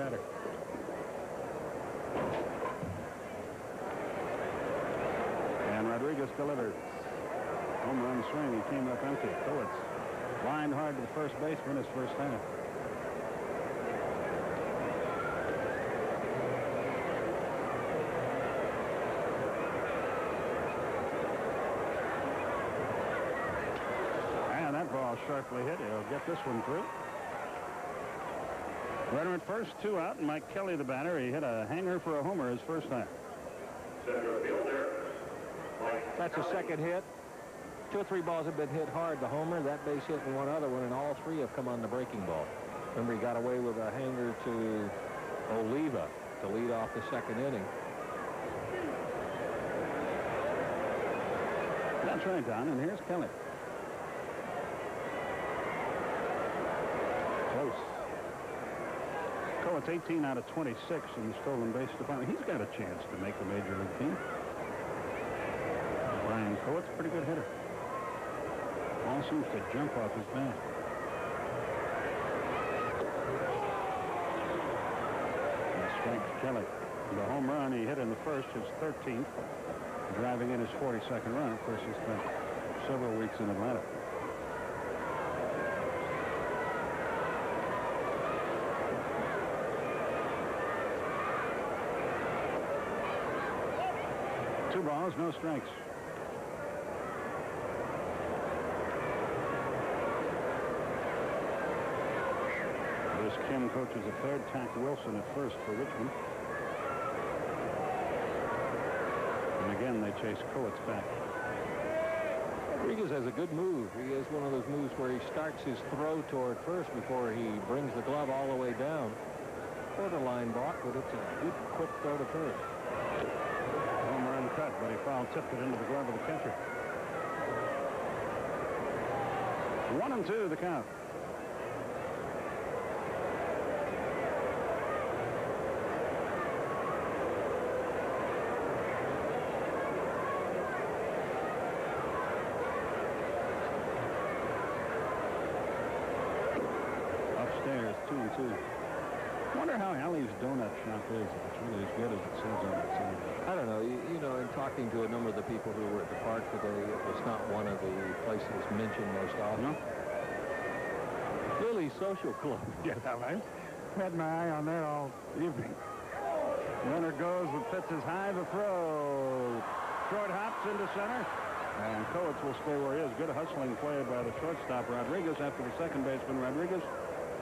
batter. And Rodriguez delivers. Home run swing. He came up empty. Kowitz lined hard to the first baseman his first time. And that ball sharply hit. He'll get this one through. Runner at first, 2 out, and Mike Kelly, the batter. He hit a hanger for a homer his first time. That's a second hit. 2 or 3 balls have been hit hard. The homer, that base hit, and one other one, and all 3 have come on the breaking ball. Remember, he got away with a hanger to Oliva to lead off the second inning. That's right, Don, and here's Kelly. Close. Kowitz 18 out of 26 in the stolen base department. He's got a chance to make the major league team. Brian Kowitz, pretty good hitter. Ball seems to jump off his bat. And strikes Kelly. The home run he hit in the first, his 13th, driving in his 42nd run. Of course, he spent several weeks in Atlanta. Two balls, no strikes. This Kim coaches a third. Tack Wilson at first for Richmond. And again, they chase Kowitz back. Rodriguez has a good move. He has one of those moves where he starts his throw toward first before he brings the glove all the way down. Borderline balk, but it's a good, quick throw to first. Home run cut, but he foul tipped it into the glove of the catcher. 1-2 the count. Upstairs, 2-2. Wonder how Allie's donut shop is. If it's really as good as it says on the sign. I don't know. You know, in talking to a number of the people who were at the park today, it was not one of the places mentioned most often. No? Lily Social Club. Yeah, I had my eye on there all evening. Runner goes with pitches high, the throw. Short hops into center. And Kowitz will stay where he is. Good hustling play by the shortstop, Rodriguez, after the second baseman. Rodriguez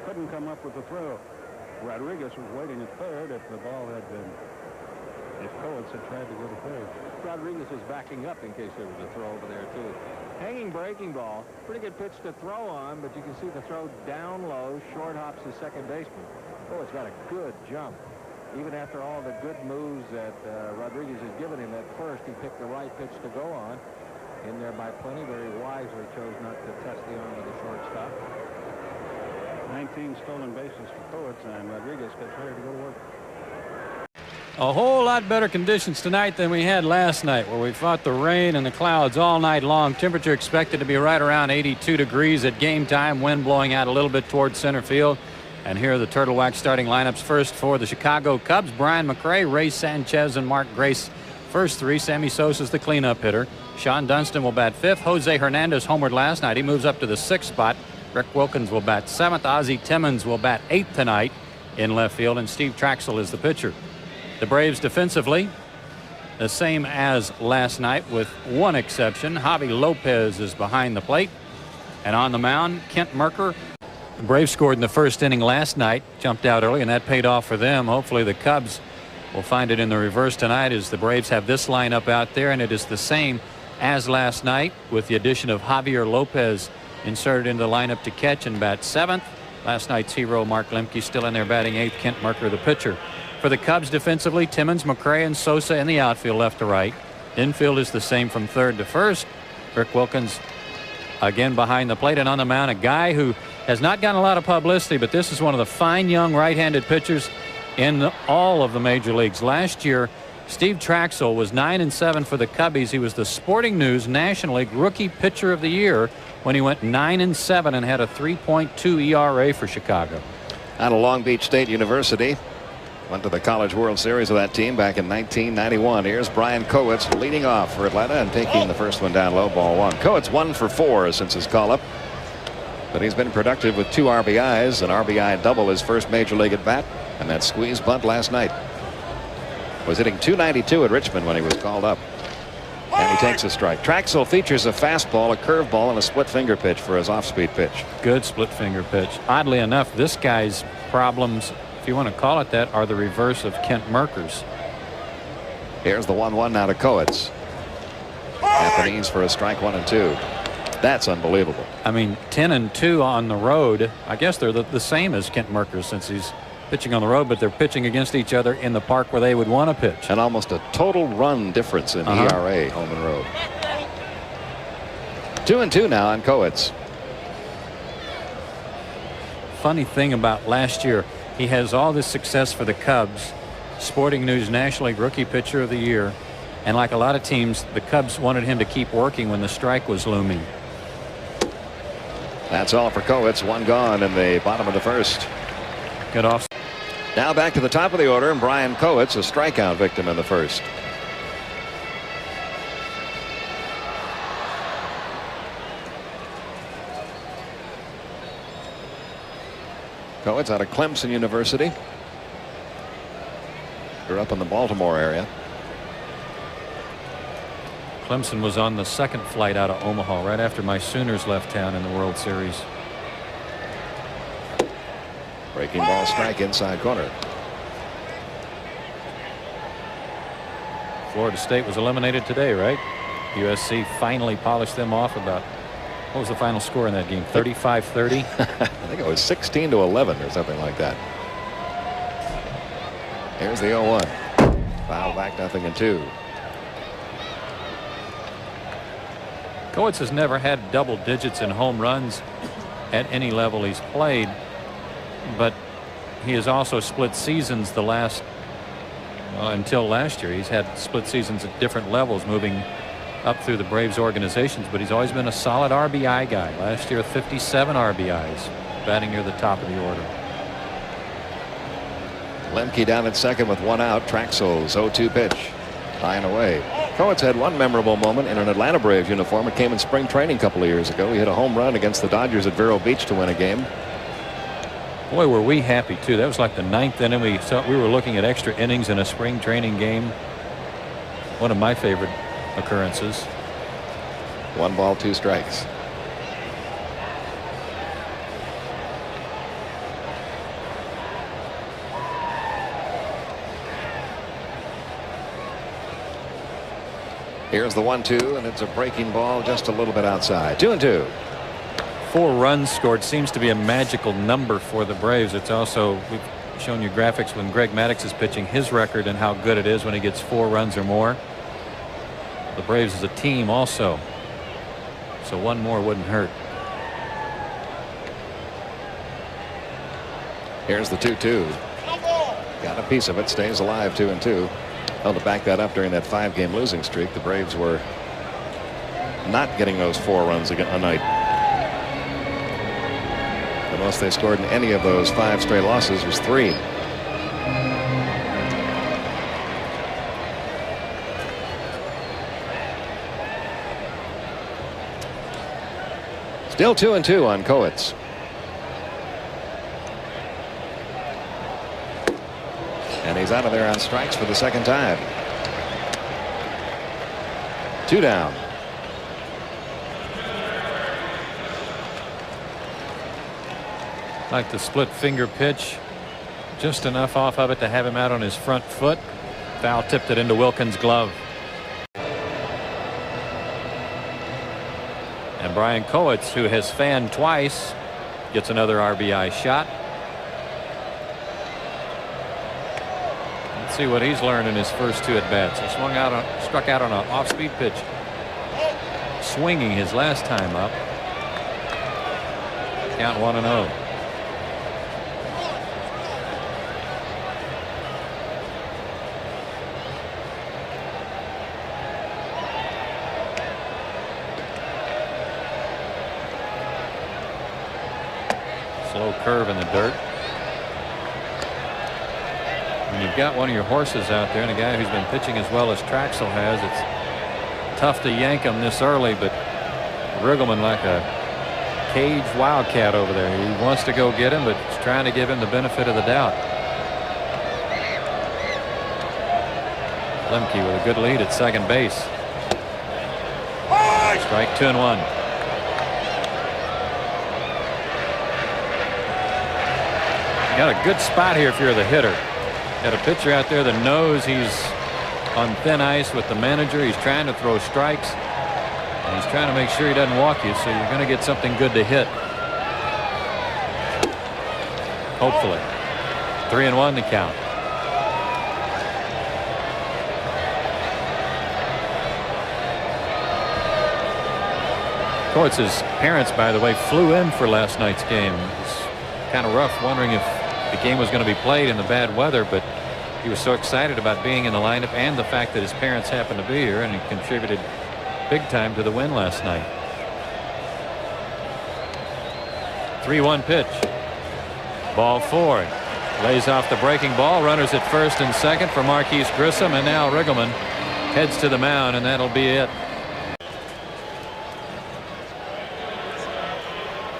couldn't come up with the throw. Rodriguez was waiting at third if the ball had been, if Kowitz had tried to go to third. Rodriguez was backing up in case there was a throw over there, too. Hanging breaking ball. Pretty good pitch to throw on, but you can see the throw down low. Short hops the second baseman. Kowitz got a good jump. Even after all the good moves that Rodriguez has given him at first, he picked the right pitch to go on. In there by plenty, very wisely chose not to test the arm of the shortstop. 19 stolen bases for Kowitz, and Rodriguez gets ready to go to work. A whole lot better conditions tonight than we had last night, where we fought the rain and the clouds all night long. Temperature expected to be right around 82 degrees at game time. Wind blowing out a little bit towards center field. And here are the Turtle Wax starting lineups. First for the Chicago Cubs, Brian McRae, Ray Sanchez, and Mark Grace. First 3. Sammy Sosa's the cleanup hitter. Sean Dunston will bat 5th. Jose Hernandez homered last night. He moves up to the 6th spot. Rick Wilkins will bat 7th. Ozzie Timmons will bat 8th tonight in left field, and Steve Traxel is the pitcher. The Braves defensively, the same as last night with one exception. Javi Lopez is behind the plate. And on the mound, Kent Merker. The Braves scored in the first inning last night, jumped out early, and that paid off for them. Hopefully the Cubs will find it in the reverse tonight, as the Braves have this lineup out there, and it is the same as last night with the addition of Javier Lopez inserted into the lineup to catch and bat 7th. Last night's hero Mark Lemke still in there batting 8th. Kent Merker the pitcher. For the Cubs defensively, Timmons, McRae, and Sosa in the outfield left to right. Infield is the same from 3rd to 1st. Rick Wilkins again behind the plate, and on the mound a guy who has not gotten a lot of publicity, but this is one of the fine young right-handed pitchers in all of the major leagues. Last year, Steve Traxel was 9-7 for the Cubbies. He was the Sporting News National League Rookie Pitcher of the Year when he went 9-7 and had a 3.2 ERA for Chicago. Out of Long Beach State University, Went to the College World Series with that team back in 1991. Here's Brian Kowitz leading off for Atlanta and taking the first one down low, ball one. Kowitz 1 for 4 since his call up. But he's been productive with 2 RBIs, an RBI double his first major league at bat, and that squeeze bunt last night. Was hitting .292 at Richmond when he was called up. And he takes a strike. Traxel features a fastball, a curveball, and a split finger pitch for his off-speed pitch. Good split finger pitch. Oddly enough, this guy's problems, if you want to call it that, are the reverse of Kent Merker's. Here's the 1-1 now to Kowitz. Japanese for a strike, 1 and 2. That's unbelievable. I mean, 10 and 2 on the road. I guess they're the same as Kent Merker's since he's pitching on the road, but they're pitching against each other in the park where they would want to pitch. And almost a total run difference in ERA, home and road. 2 and 2 now on Kowitz. Funny thing about last year, he has all this success for the Cubs. Sporting News National League Rookie Pitcher of the Year. And like a lot of teams, the Cubs wanted him to keep working when the strike was looming. That's all for Kowitz. 1 gone in the bottom of the first. Good off. Now back to the top of the order, and Brian Kowitz, a strikeout victim in the first. Kowitz out of Clemson University. Grew up in the Baltimore area. Clemson was on the second flight out of Omaha right after my Sooners left town in the World Series. Breaking ball, strike, inside corner. Florida State was eliminated today, right? USC finally polished them off. About, what was the final score in that game? 35-30. I think it was 16-11 or something like that. Here's the 0-1. Foul back, 0-2. Kowitz has never had double digits in home runs at any level he's played, but he has also split seasons the last until last year. He's had split seasons at different levels moving up through the Braves organizations, but he's always been a solid RBI guy. Last year 57 RBIs, batting near the top of the order. Lemke down at second with 1 out. Traxel's 0-2 pitch, high and away. Kowitz had one memorable moment in an Atlanta Braves uniform. It came in spring training a couple of years ago. He hit a home run against the Dodgers at Vero Beach to win a game. Boy, were we happy too. That was like the 9th inning. We were looking at extra innings in a spring training game. One of my favorite occurrences. 1 ball, 2 strikes. Here's the 1-2, and it's a breaking ball just a little bit outside. 2 and 2. 4 runs scored seems to be a magical number for the Braves. It's also, we've shown you graphics when Greg Maddux is pitching, his record and how good it is when he gets 4 runs or more. The Braves as a team also, so 1 more wouldn't hurt. Here's the 2-2. Got a piece of it, stays alive. 2 and 2. Well, to back that up during that 5-game losing streak, the Braves were not getting those 4 runs a night. The most they scored in any of those 5 straight losses was 3. Still 2 and 2 on Kowitz. And he's out of there on strikes for the second time. 2 down. Like the split finger pitch, just enough off of it to have him out on his front foot. Foul tipped it into Wilkins' glove. And Brian Kowitz, who has fanned twice, gets another RBI shot. Let's see what he's learned in his first 2 at bats. He struck out on an off-speed pitch, swinging his last time up. Count 1-0. Slow curve in the dirt. When you've got one of your horses out there and a guy who's been pitching as well as Traxel has, it's tough to yank him this early, but Riggleman like a caged wildcat over there. He wants to go get him, but he's trying to give him the benefit of the doubt. Lemke with a good lead at second base. Strike 2-1. Got a good spot here if you're the hitter. Got a pitcher out there that knows he's on thin ice with the manager. He's trying to throw strikes. And he's trying to make sure he doesn't walk you, so you're going to get something good to hit. Hopefully. 3-1 the count. Kowitz's parents, by the way, flew in for last night's game. It was kind of rough, wondering if the game was going to be played in the bad weather, but he was so excited about being in the lineup and the fact that his parents happened to be here, and he contributed big time to the win last night. 3-1 pitch. Ball 4. Lays off the breaking ball. Runners at first and second for Marquise Grissom, and now Riggleman heads to the mound, and that'll be it.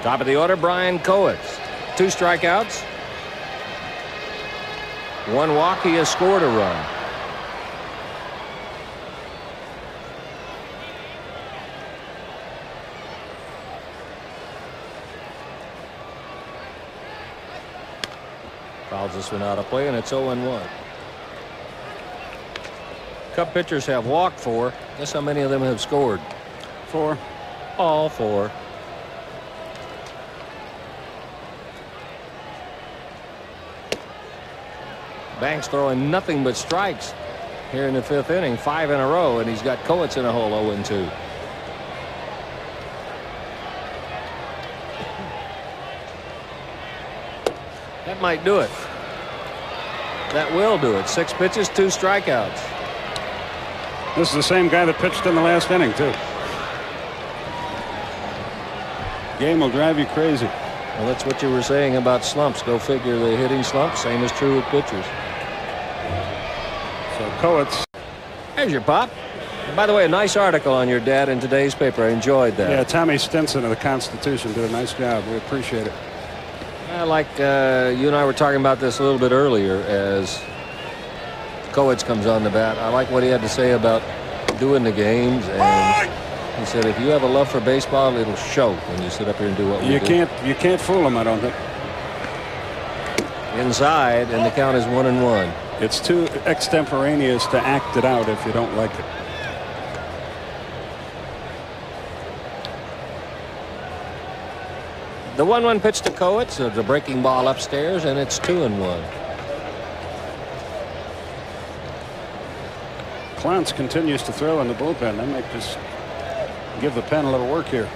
Top of the order, Brian Kowitz. 2 strikeouts. 1 walk. He has scored a run. Fouls this one out of play, and it's 0-1. Cub pitchers have walked 4. Guess how many of them have scored? 4. All 4. Banks throwing nothing but strikes here in the 5th inning, 5 in a row, and he's got Kowitz in a hole, 0-2. That might do it. That will do it. 6 pitches, 2 strikeouts. This is the same guy that pitched in the last inning, too. Game will drive you crazy. Well, that's what you were saying about slumps. Go figure, the hitting slump. Same is true with pitchers. So Kowitz. There's your pop. And by the way, a nice article on your dad in today's paper. I enjoyed that. Yeah, Tommy Stinson of the Constitution did a nice job. We appreciate it. I like you and I were talking about this a little bit earlier as Kowitz comes on the bat. I like what he had to say about doing the games, and he said if you have a love for baseball, it'll show when you sit up here and do what we do. You can't fool him, I don't think. Inside, and the count is 1-1. It's too extemporaneous to act it out if you don't like it. The 1-1 pitch to Kowitz. There's a breaking ball upstairs, and it's 2-1. Clounce continues to throw in the bullpen. They might just give the pen a little work here.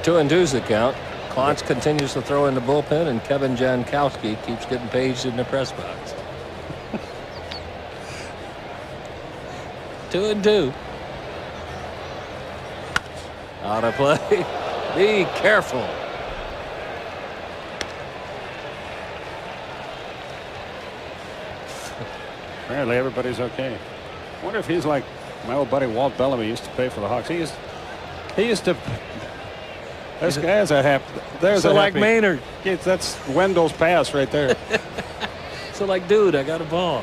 2-2's the count. Clounce continues to throw in the bullpen, and Kevin Jankowski keeps getting paged in the press box. 2-2. Out of play. Be careful. Apparently everybody's okay. I wonder if he's like my old buddy Walt Bellamy used to play for the Hawks. He used to. This guy's a happy. There's so a like happy. Maynard. That's Wendell's pass right there. So like, dude, I got a ball.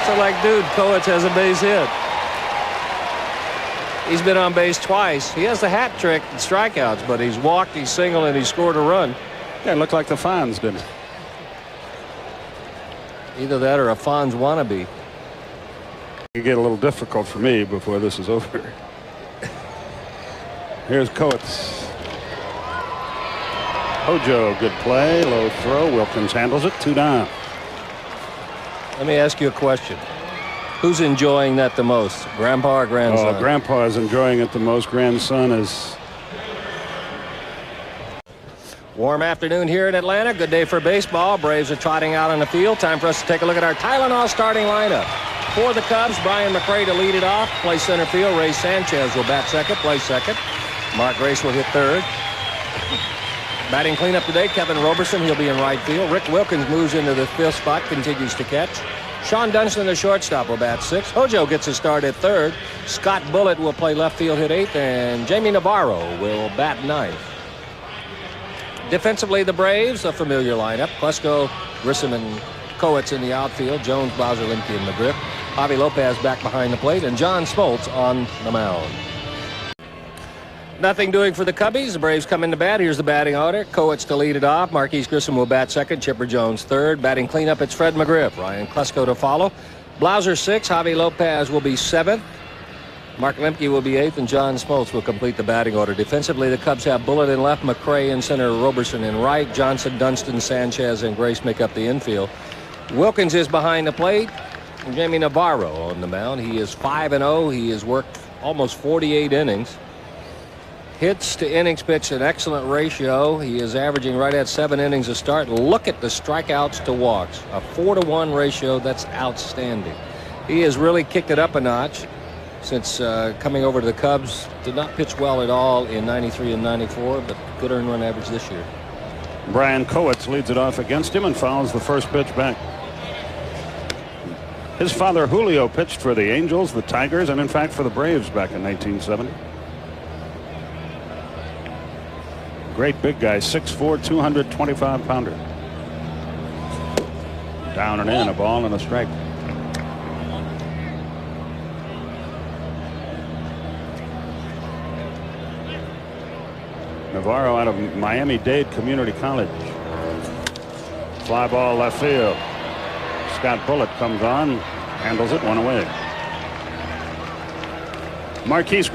So like, dude, Kowitz has a base hit. He's been on base twice. He has the hat trick and strikeouts, but he's walked, he's singled, and he scored a run. Yeah, it looked like the Fonz, didn't it? Either that or a Fonz wannabe. It could get a little difficult for me before this is over. Here's Kowitz. Hojo, good play, low throw. Wilkins handles it, 2 down. Let me ask you a question. Who's enjoying that the most, Grandpa or grandson? Oh, Grandpa is enjoying it the most. Grandson is. Warm afternoon here in Atlanta. Good day for baseball. Braves are trotting out on the field. Time for us to take a look at our Tylenol starting lineup. For the Cubs, Brian McRae to lead it off. Play center field. Ray Sanchez will bat second. Play second. Mark Grace will hit third. Batting cleanup today, Kevin Roberson. He'll be in right field. Rick Wilkins moves into the 5th spot, continues to catch. Sean Dunston, the shortstop, will bat 6th. Hojo gets a start at 3rd. Scott Bullitt will play left field, hit 8th. And Jamie Navarro will bat 9th. Defensively, the Braves, a familiar lineup. Klesko, Grissom, and Kowitz in the outfield. Jones, Bowser, Lemke, and McGriff. Javi Lopez back behind the plate. And John Smoltz on the mound. Nothing doing for the Cubbies. The Braves come into bat. Here's the batting order. Kowitz to lead it off. Marquise Grissom will bat 2nd. Chipper Jones 3rd. Batting cleanup, it's Fred McGriff. Ryan Klesko to follow. Blauser 6th. Javi Lopez will be 7th. Mark Lemke will be 8th, and John Smoltz will complete the batting order. Defensively, the Cubs have Bullitt in left, McRae in center, Roberson in right. Johnson, Dunston, Sanchez, and Grace make up the infield. Wilkins is behind the plate. And Jamie Navarro on the mound. He is 5-0. He has worked almost 48 innings. Hits to innings pitched, an excellent ratio. He is averaging right at 7 innings a start. Look at the strikeouts to walks. A 4-to-1 ratio. That's outstanding. He has really kicked it up a notch since coming over to the Cubs. Did not pitch well at all in 93 and 94, but good earned run average this year. Brian Kowitz leads it off against him and fouls the first pitch back. His father Julio pitched for the Angels, the Tigers, and in fact for the Braves back in 1970. Great big guy, 6'4", 225-pounder. Down and in, a ball and a strike. Navarro out of Miami-Dade Community College. Fly ball left field. Scott Bullitt comes on, handles it, 1 away. Marquise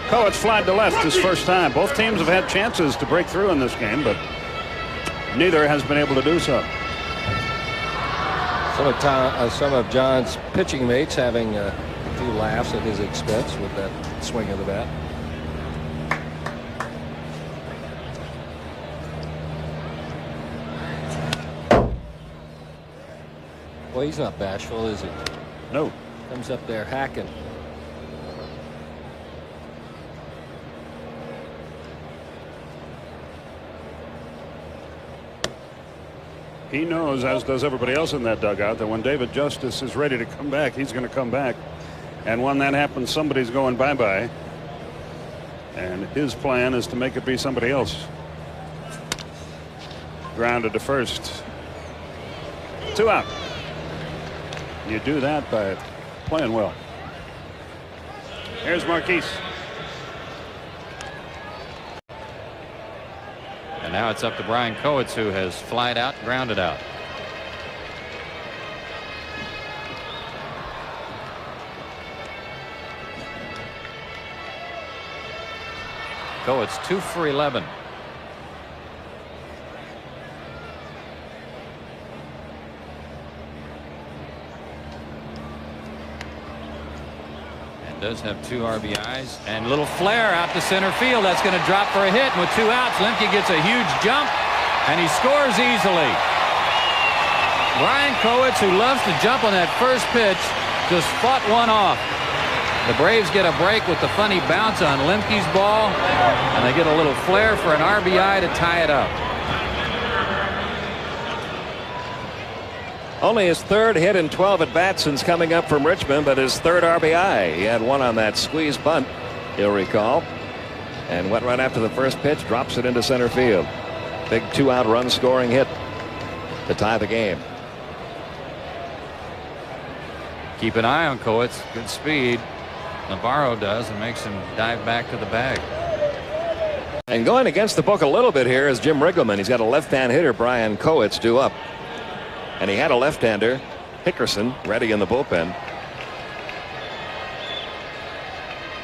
Kowitz flied to left his first time. Both teams have had chances to break through in this game, but neither has been able to do so. Some of John's pitching mates having a few laughs at his expense with that swing of the bat. Well, he's not bashful, is he? No. Comes up there hacking. He knows, as does everybody else in that dugout, that when David Justice is ready to come back, he's going to come back. And when that happens, somebody's going bye-bye. And his plan is to make it be somebody else. Grounded to first. 2 out. You do that by playing well. Here's Marquise. And now it's up to Brian Kowitz, who has flied out, grounded out. Kowitz 2 for 11. Does have 2 RBIs and little flare out to center field. That's going to drop for a hit. And with 2 outs, Lemke gets a huge jump and he scores easily. Brian Kowitz, who loves to jump on that first pitch, just fought one off. The Braves get a break with the funny bounce on Lemke's ball, and they get a little flare for an RBI to tie it up. Only his 3rd hit in 12 at-bats since coming up from Richmond, but his 3rd RBI. He had 1 on that squeeze bunt, you'll recall, and went right after the first pitch, drops it into center field. Big 2-out run scoring hit to tie the game. Keep an eye on Kowitz. Good speed. Navarro does, and makes him dive back to the bag. And going against the book a little bit here is Jim Riggleman. He's got a left-hand hitter, Brian Kowitz, due up. And he had a left-hander, Hickerson, ready in the bullpen.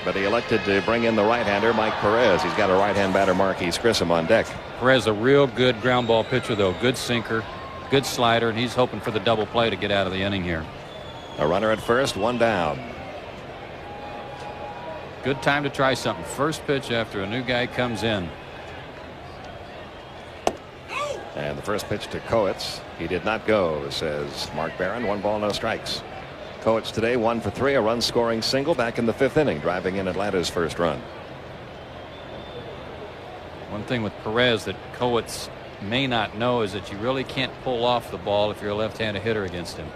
But he elected to bring in the right-hander, Mike Perez. He's got a right-hand batter, Marquise Grissom, on deck. Perez, a real good ground ball pitcher, though. Good sinker, good slider, and he's hoping for the double play to get out of the inning here. A runner at first, 1 down. Good time to try something. First pitch after a new guy comes in. And the first pitch to Kowitz. He did not go, says Mark Barron. 1 ball, no strikes. Kowitz today 1 for 3, a run scoring single back in the 5th inning, driving in Atlanta's first run. One thing with Perez that Kowitz may not know is that you really can't pull off the ball if you're a left-handed hitter against him.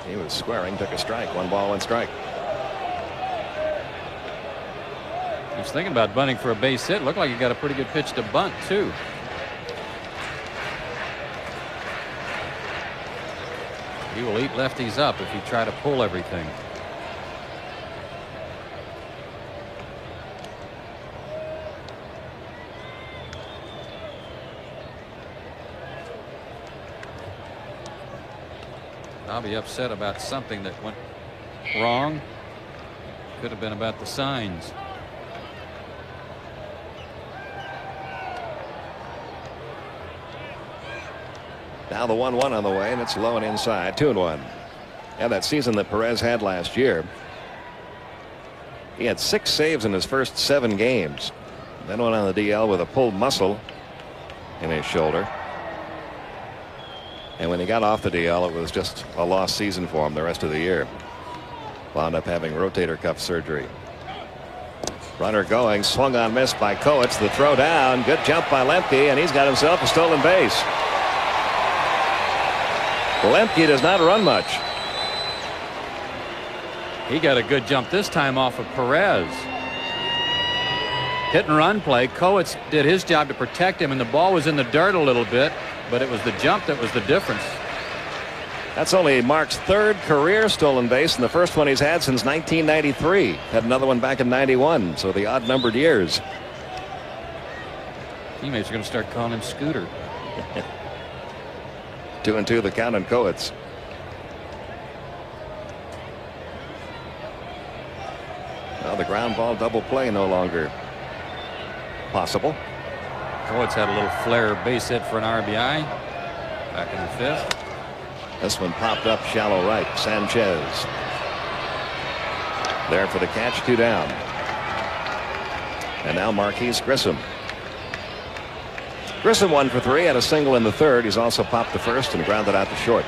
He was squaring, took a strike. 1 ball, 1 strike. He was thinking about bunting for a base hit. Looked like he got a pretty good pitch to bunt, too. He will eat lefties up if you try to pull everything. I'll be upset about something that went wrong. Could have been about the signs. Now the 1-1 on the way, and it's low and inside. 2-1. Yeah, that season that Perez had last year, he had 6 saves in his first 7 games. Then went on the DL with a pulled muscle in his shoulder. And when he got off the DL, it was just a lost season for him the rest of the year. Wound up having rotator cuff surgery. Runner going, swung on, missed by Kowitz. The throw down, good jump by Lemke, and he's got himself a stolen base. Lemke does not run much. He got a good jump this time off of Perez. Hit and run play. Kowitz did his job to protect him, and the ball was in the dirt a little bit, but it was the jump that was the difference. That's only Mark's 3rd career stolen base, and the first one he's had since 1993. Had another one back in '91, so the odd numbered years. Teammates are going to start calling him Scooter. 2-2 the count on Kowitz. Now the ground ball double play no longer possible. Kowitz had a little flare base hit for an RBI back in the 5th. This one popped up shallow right. Sanchez there for the catch. 2 down. And now Marquise Grissom. Grissom 1 for 3, had a single in the 3rd. He's also popped the 1st and grounded out to short.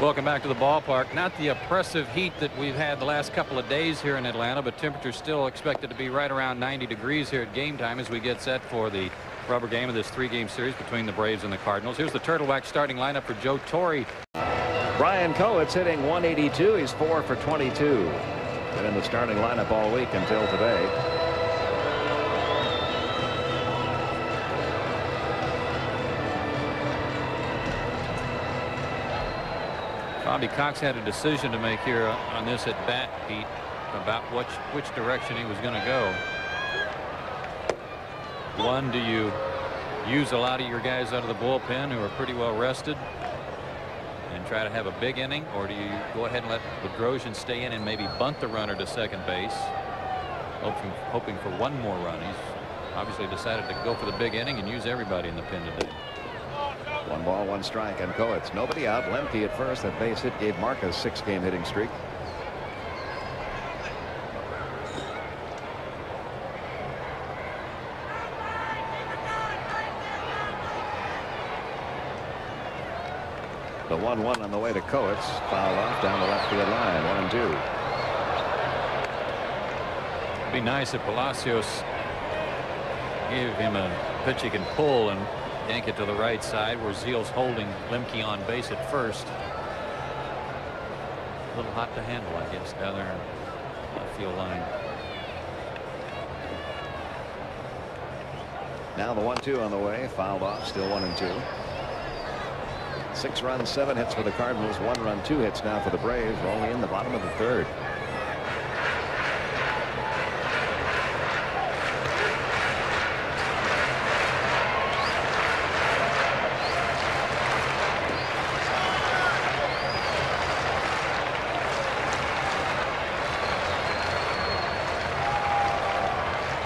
Welcome back to the ballpark. Not the oppressive heat that we've had the last couple of days here in Atlanta, but temperatures still expected to be right around 90 degrees here at game time as we get set for the rubber game of this 3-game series between the Braves and the Cardinals. Here's the Turtle Wax starting lineup for Joe Torre. Brian Kowitz hitting 182. He's 4 for 22. Been in the starting lineup all week until today. Bobby Cox had a decision to make here on this at bat, Pete, about which direction he was going to go. One, do you use a lot of your guys out of the bullpen who are pretty well rested and try to have a big inning, or do you go ahead and let Bedrosian stay in and maybe bunt the runner to second base, hoping for one more run? He's obviously decided to go for the big inning and use everybody in the pen today. 1 ball, 1 strike, and Kowitz. Nobody out. Lemke at first. That base hit gave Mark a 6-game hitting streak. The 1-1 on the way to Kowitz. Foul off down the left field line. 1-2. It'd be nice if Palacios gave him a pitch he can pull and yank it to the right side where Zeal's holding Lemke on base at first. A little hot to handle, I guess, down there in left field line. Now the 1-2 on the way. Fouled off. Still 1-2. 6 runs, 7 hits for the Cardinals. 1 run, 2 hits now for the Braves. Only in the bottom of the 3rd.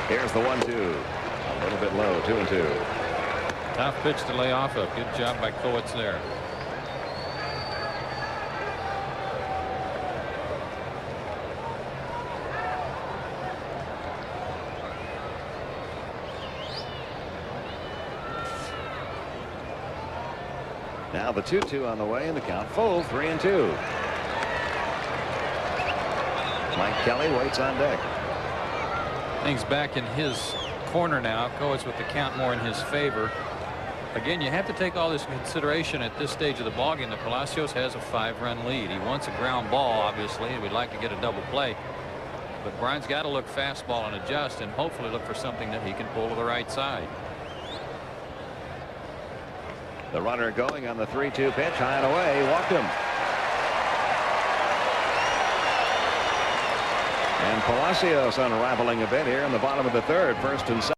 Here's the 1-2. A little bit low. 2-2. Tough pitch to lay off of. Good job by Kowitz there. Now the 2-2 on the way, and the count full. 3-2. Mike Kelly waits on deck. Things back in his corner now. Kowitz with the count more in his favor. Again, you have to take all this into consideration at this stage of the ballgame. The Palacios has a 5-run lead. He wants a ground ball, obviously, and we'd like to get a double play. But Brian's got to look fastball and adjust, and hopefully look for something that he can pull to the right side. The runner going on the 3-2 pitch, high and away, walked him. And Palacios unraveling a bit here in the bottom of the third, 1st and 2nd.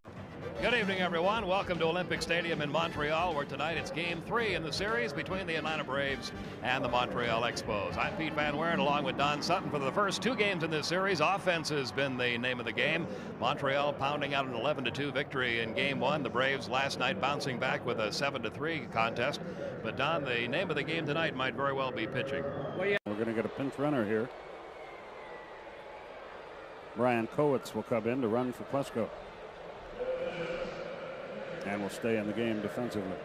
Good evening, everyone. Welcome to Olympic Stadium in Montreal, where tonight it's Game 3 in the series between the Atlanta Braves and the Montreal Expos. I'm Pete Van Weren, along with Don Sutton for the first 2 games in this series. Offense has been the name of the game. Montreal pounding out an 11-2 victory in Game 1. The Braves last night bouncing back with a 7-3 contest. But Don, the name of the game tonight might very well be pitching. Well, yeah. We're going to get a pinch runner here. Brian Kowitz will come in to run for Plesko. And will stay in the game defensively.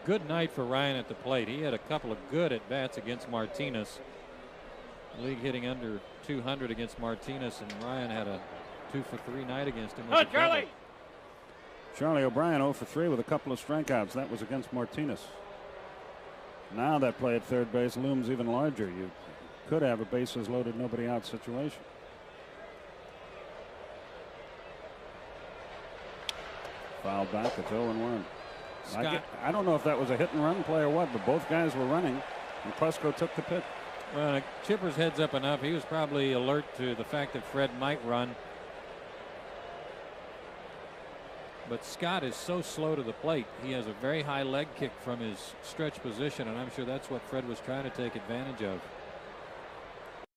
Good night for Ryan at the plate. He had a couple of good at bats against Martinez. League hitting under 200 against Martinez, and Ryan had a 2-for-3 night against him. Charlie O'Brien 0 for 3 with a couple of strikeouts. That was against Martinez. Now that play at third base looms even larger. You could have a bases loaded, nobody out situation. Foul back. It's 0-1. I don't know if that was a hit and run play or what, but both guys were running, and Plesko took the pitch. Well, Chipper's heads up enough. He was probably alert to the fact that Fred might run. But Scott is so slow to the plate. He has a very high leg kick from his stretch position, and I'm sure that's what Fred was trying to take advantage of.